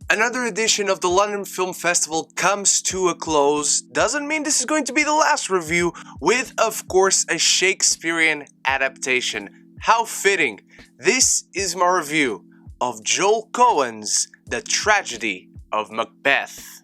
Another edition of the London Film Festival comes to a close. Doesn't mean this is going to be the last review, with, of course, a Shakespearean adaptation. How fitting! This is my review of Joel Coen's The Tragedy of Macbeth.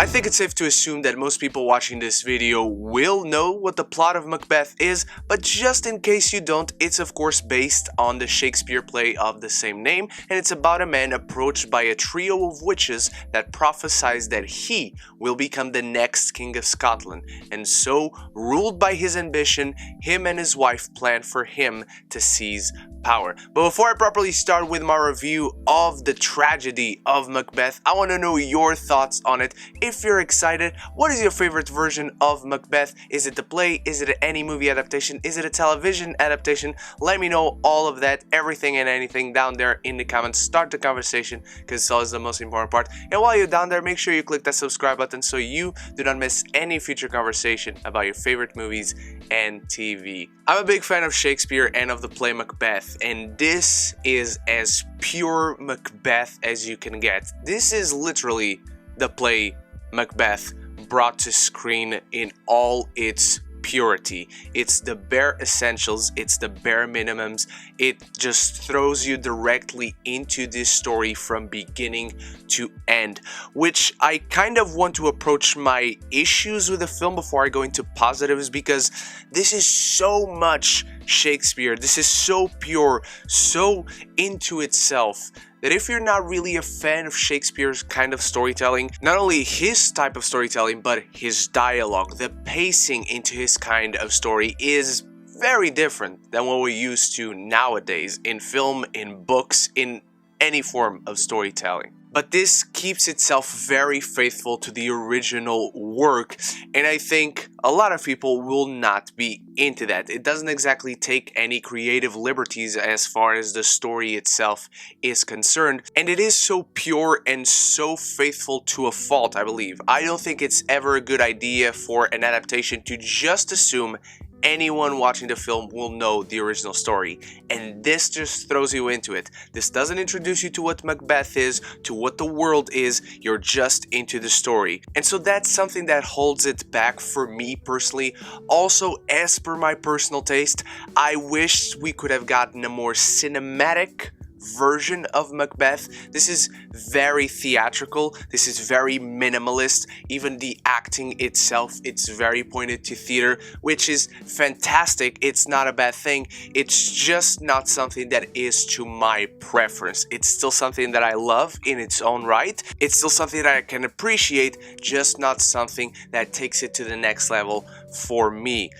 I think it's safe to assume that most people watching this video will know what the plot of Macbeth is, but just in case you don't, it's of course based on the Shakespeare play of the same name, and it's about a man approached by a trio of witches that prophesies that he will become the next king of Scotland, and so, ruled by his ambition, him and his wife plan for him to seize power. But before I properly start with my review of The Tragedy of Macbeth, I want to know your thoughts on it. If you're excited, what is your favorite version of Macbeth? Is it the play? Is it any movie adaptation? Is it a television adaptation? Let me know all of that, everything and anything down there in the comments. Start the conversation, because it's always the most important part. And while you're down there, make sure you click that subscribe button so you do not miss any future conversation about your favorite movies and TV. I'm a big fan of Shakespeare and of the play Macbeth, and this is as pure Macbeth as you can get. This is literally the play Macbeth brought to screen in all its purity. It's the bare essentials, it's the bare minimums. It just throws you directly into this story from beginning to end, which I kind of want to approach my issues with the film before I go into positives, because this is so much Shakespeare, this is so pure, so into itself, that if you're not really a fan of Shakespeare's kind of storytelling, not only his type of storytelling, but his dialogue, the pacing into his kind of story is very different than what we're used to nowadays in film, in books, in any form of storytelling. But this keeps itself very faithful to the original work, and I think a lot of people will not be into that. It doesn't exactly take any creative liberties as far as the story itself is concerned, and it is so pure and so faithful to a fault, I believe. I don't think it's ever a good idea for an adaptation to just assume anyone watching the film will know the original story, and this just throws you into it. This doesn't introduce you to what Macbeth is, to what the world is, you're just into the story. And so that's something that holds it back for me personally. Also, as per my personal taste, I wish we could have gotten a more cinematic version of Macbeth. This is very theatrical, this is very minimalist, even the acting itself, it's very pointed to theater, which is fantastic. It's not a bad thing, it's just not something that is to my preference. It's still something that I love in its own right, it's still something that I can appreciate, just not something that takes it to the next level for me.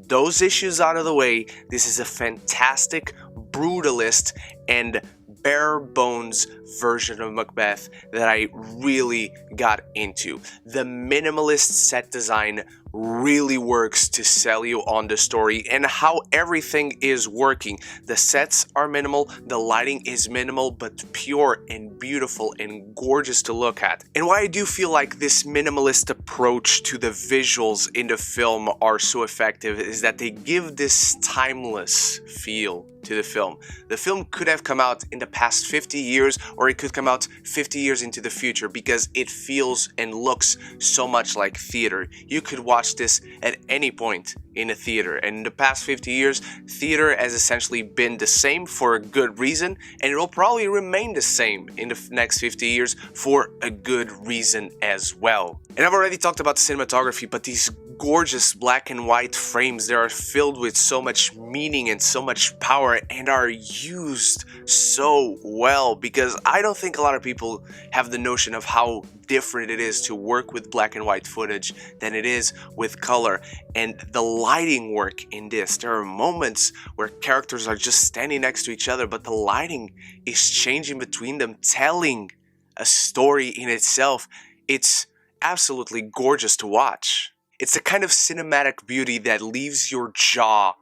Those issues out of the way, this is a fantastic, brutalist, and bare bones version of Macbeth that I really got into. The minimalist set design really works to sell you on the story and how everything is working. The sets are minimal, the lighting is minimal, but pure and beautiful and gorgeous to look at. And why I do feel like this minimalist approach to the visuals in the film are so effective is that they give this timeless feel to the film. The film could have come out in the past 50 years, or it could come out 50 years into the future, because it feels and looks so much like theater. You could watch this at any point in a theater, and in the past 50 years, theater has essentially been the same for a good reason, and it will probably remain the same in the next 50 years for a good reason as well. And I've already talked about the cinematography, but these gorgeous black and white frames, they are filled with so much meaning and so much power and are used so well, because I don't think a lot of people have the notion of how different it is to work with black and white footage than it is with color. And the lighting work in this, there are moments where characters are just standing next to each other, but the lighting is changing between them, telling a story in itself. It's absolutely gorgeous to watch. It's the kind of cinematic beauty that leaves your jaw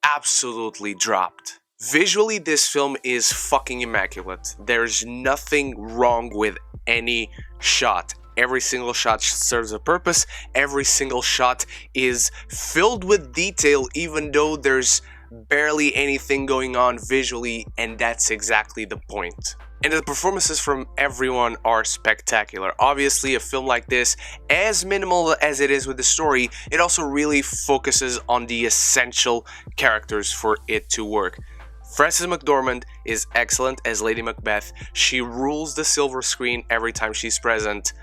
absolutely dropped. Visually, this film is fucking immaculate. There's nothing wrong with any shot. Every single shot serves a purpose. Every single shot is filled with detail, even though there's barely anything going on visually, and that's exactly the point. And the performances from everyone are spectacular. Obviously, a film like this, as minimal as it is with the story, it also really focuses on the essential characters for it to work. Frances McDormand is excellent as Lady Macbeth. She rules the silver screen every time she's present.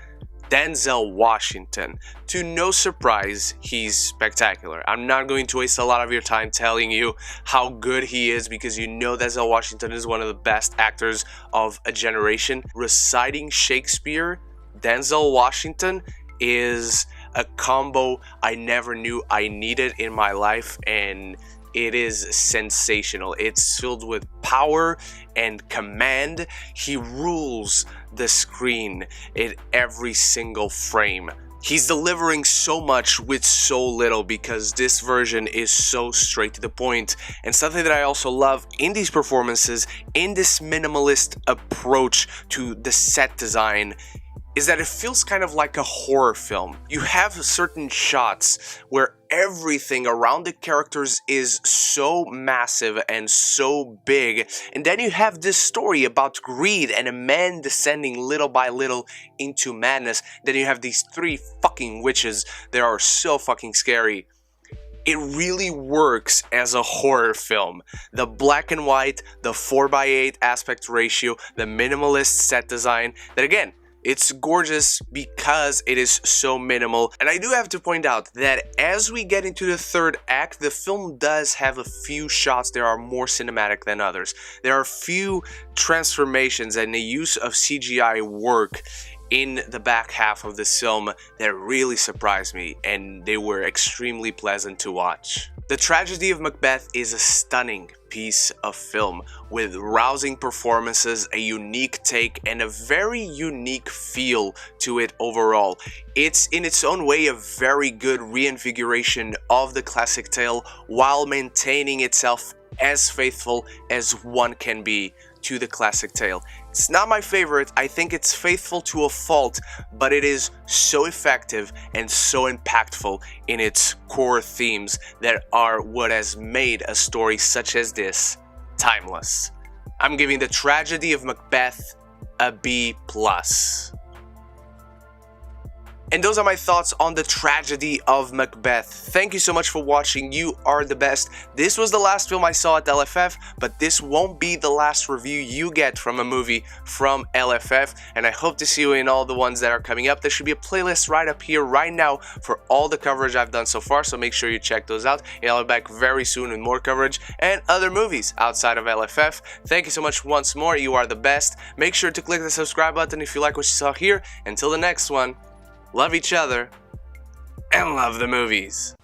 Denzel Washington, to no surprise, he's spectacular. I'm not going to waste a lot of your time telling you how good he is, because you know Denzel Washington is one of the best actors of a generation. Reciting Shakespeare, Denzel Washington is a combo I never knew I needed in my life, and it is sensational. It's filled with power and command. He rules the screen in every single frame. He's delivering so much with so little, because this version is so straight to the point. And something that I also love in these performances, in this minimalist approach to the set design, is that it feels kind of like a horror film. You have certain shots where everything around the characters is so massive and so big, and then you have this story about greed and a man descending little by little into madness. Then you have these three fucking witches that are so fucking scary. It really works as a horror film. The black and white, the 4:8 aspect ratio, the minimalist set design, that again, it's gorgeous because it is so minimal. And I do have to point out that as we get into the third act, the film does have a few shots that are more cinematic than others. There are a few transformations and the use of CGI work in the back half of this film that really surprised me, and they were extremely pleasant to watch. The Tragedy of Macbeth is a stunning piece of film with rousing performances, a unique take, and a very unique feel to it overall. It's in its own way a very good reinvigoration of the classic tale while maintaining itself as faithful as one can be to the classic tale. It's not my favorite. I think it's faithful to a fault, but it is so effective and so impactful in its core themes that are what has made a story such as this timeless. I'm giving The Tragedy of Macbeth a B+. And those are my thoughts on The Tragedy of Macbeth. Thank you so much for watching. You are the best. This was the last film I saw at LFF, but this won't be the last review you get from a movie from LFF, and I hope to see you in all the ones that are coming up. There should be a playlist right up here right now for all the coverage I've done so far, so make sure you check those out. And I'll be back very soon with more coverage and other movies outside of LFF. Thank you so much once more. You are the best. Make sure to click the subscribe button if you like what you saw here. Until the next one, love each other, and love the movies.